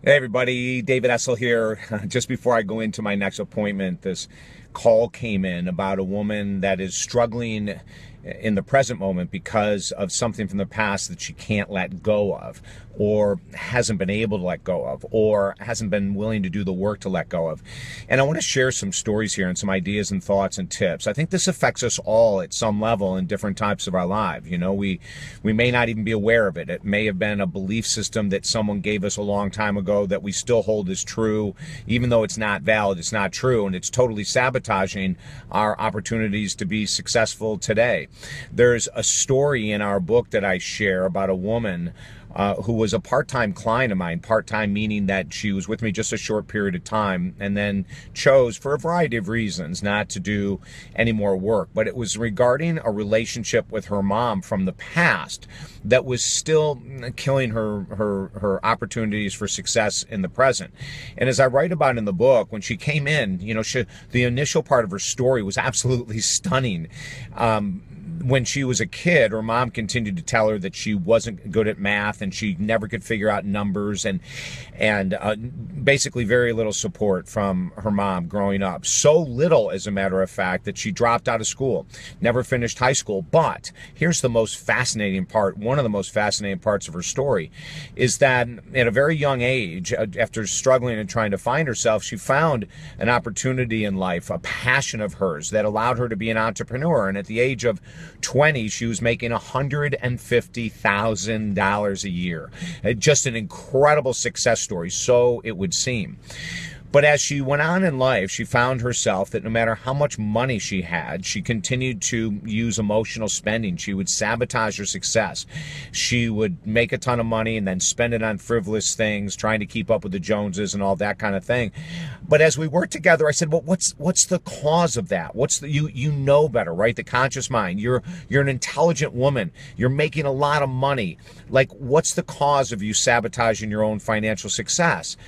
Hey everybody, David Essel here. Just before I go into my next appointment, this call came in about a woman that is struggling in the present moment because of something from the past that she can't let go of, or hasn't been able to let go of, or hasn't been willing to do the work to let go of. And I want to share some stories here and some ideas and thoughts and tips. I think this affects us all at some level in different types of our lives. You know, we may not even be aware of it. It may have been a belief system that someone gave us a long time ago that we still hold as true, even though it's not valid, it's not true, and it's totally sabotaging our opportunities to be successful today. There's a story in our book that I share about a woman who was a part-time client of mine, part-time meaning that she was with me just a short period of time and then chose, for a variety of reasons, not to do any more work. But it was regarding a relationship with her mom from the past that was still killing her opportunities for success in the present. And as I write about in the book, when she came in, you know, the initial part of her story was absolutely stunning. When she was a kid, her mom continued to tell her that she wasn't good at math and she never could figure out numbers, and basically very little support from her mom growing up. So little, as a matter of fact, that she dropped out of school, never finished high school. But here's the most fascinating part. One of the most fascinating parts of her story is that at a very young age, after struggling and trying to find herself, she found an opportunity in life, a passion of hers that allowed her to be an entrepreneur. And at the age of 20, she was making $150,000 a year. Just an incredible success story, so it would seem. But as she went on in life, she found herself that no matter how much money she had, she continued to use emotional spending. She would sabotage her success. She would make a ton of money and then spend it on frivolous things, trying to keep up with the Joneses and all that kind of thing. But as we worked together, I said, well, what's the cause of that? You know better, right? The conscious mind. You're an intelligent woman. You're making a lot of money. Like, what's the cause of you sabotaging your own financial success?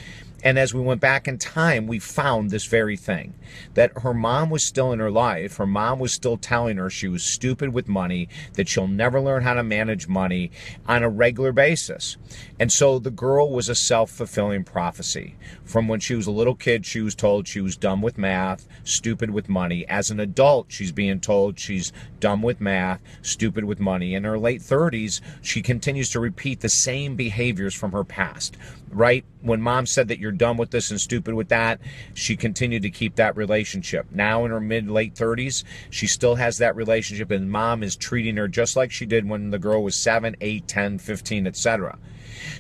And as we went back in time, we found this very thing, that her mom was still in her life. Her mom was still telling her she was stupid with money, that she'll never learn how to manage money on a regular basis. And so the girl was a self-fulfilling prophecy. From when she was a little kid, she was told she was dumb with math, stupid with money. As an adult, she's being told she's dumb with math, stupid with money. In her late 30s, she continues to repeat the same behaviors from her past, right? When mom said that you're dumb with this and stupid with that, she continued to keep that relationship. Now in her mid-late 30s, she still has that relationship, and mom is treating her just like she did when the girl was 7, 8, 10, 15, etc.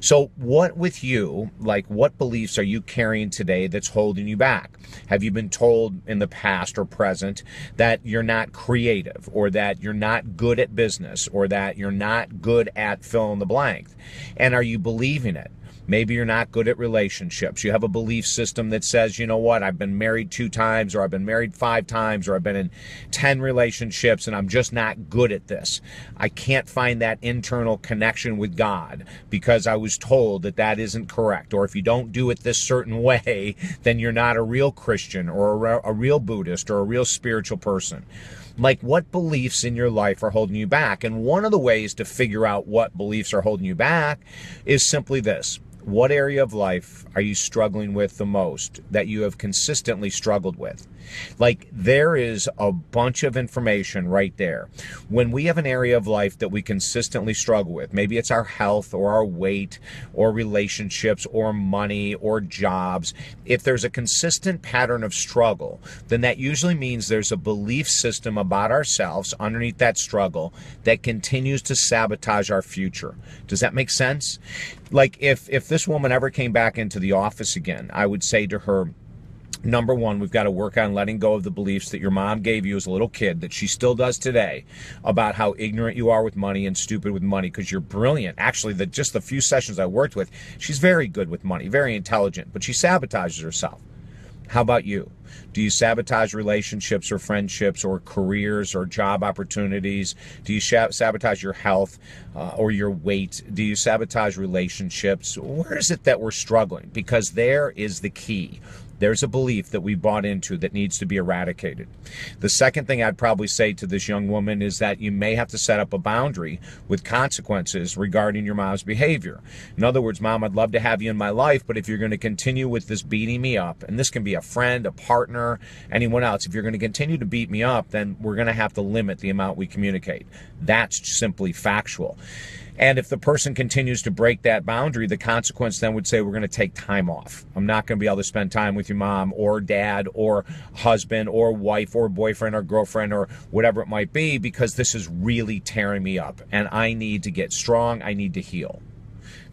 So what with you, like, what beliefs are you carrying today that's holding you back? Have you been told in the past or present that you're not creative, or that you're not good at business, or that you're not good at fill in the blank? And are you believing it? Maybe you're not good at relationships. You have a belief system that says, you know what, I've been married 2 times, or I've been married 5 times, or I've been in 10 relationships, and I'm just not good at this. I can't find that internal connection with God because I was told that that isn't correct. Or if you don't do it this certain way, then you're not a real Christian, or a real Buddhist, or a real spiritual person. Like, what beliefs in your life are holding you back? And one of the ways to figure out what beliefs are holding you back is simply this. What area of life are you struggling with the most, that you have consistently struggled with? Like, there is a bunch of information right there. When we have an area of life that we consistently struggle with, maybe it's our health or our weight or relationships or money or jobs, if there's a consistent pattern of struggle, then that usually means there's a belief system about ourselves underneath that struggle that continues to sabotage our future. Does that make sense? Like, if this woman ever came back into the office again, I would say to her, number one, we've got to work on letting go of the beliefs that your mom gave you as a little kid, that she still does today, about how ignorant you are with money and stupid with money, because you're brilliant. Actually, just the few sessions I worked with, she's very good with money, very intelligent, but she sabotages herself. How about you? Do you sabotage relationships or friendships or careers or job opportunities? Do you sabotage your health or your weight? Do you sabotage relationships? Where is it that we're struggling? Because there is the key. There's a belief that we bought into that needs to be eradicated. The second thing I'd probably say to this young woman is that you may have to set up a boundary with consequences regarding your mom's behavior. In other words, Mom, I'd love to have you in my life, but if you're going to continue with this beating me up, and this can be a friend, a partner, anyone else, if you're going to continue to beat me up, then we're going to have to limit the amount we communicate. That's simply factual. And if the person continues to break that boundary, the consequence then would say we're going to take time off. I'm not going to be able to spend time with your mom or dad or husband or wife or boyfriend or girlfriend or whatever it might be, because this is really tearing me up and I need to get strong. I need to heal.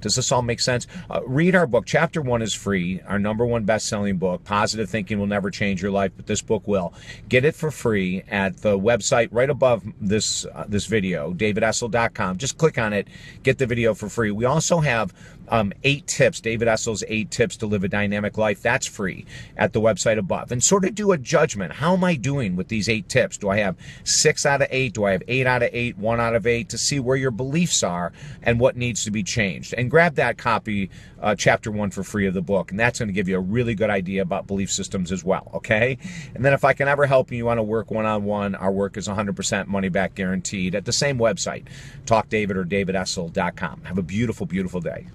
Does this all make sense? Read our book. Chapter 1 is free. Our #1 best-selling book. Positive thinking will never change your life, but this book will. Get it for free at the website right above this video, davidessel.com. Just click on it. Get the video for free. We also have 8 tips, David Essel's 8 tips to live a dynamic life. That's free at the website above. And sort of do a judgment. How am I doing with these 8 tips? Do I have 6 out of 8? Do I have 8 out of 8? 1 out of 8? To see where your beliefs are and what needs to be changed. And grab that copy, chapter 1 for free of the book. And that's going to give you a really good idea about belief systems as well, okay? And then if I can ever help you, you want to work one-on-one, our work is 100% money back guaranteed at the same website, talkdavid or davidessel.com. Have a beautiful, beautiful day.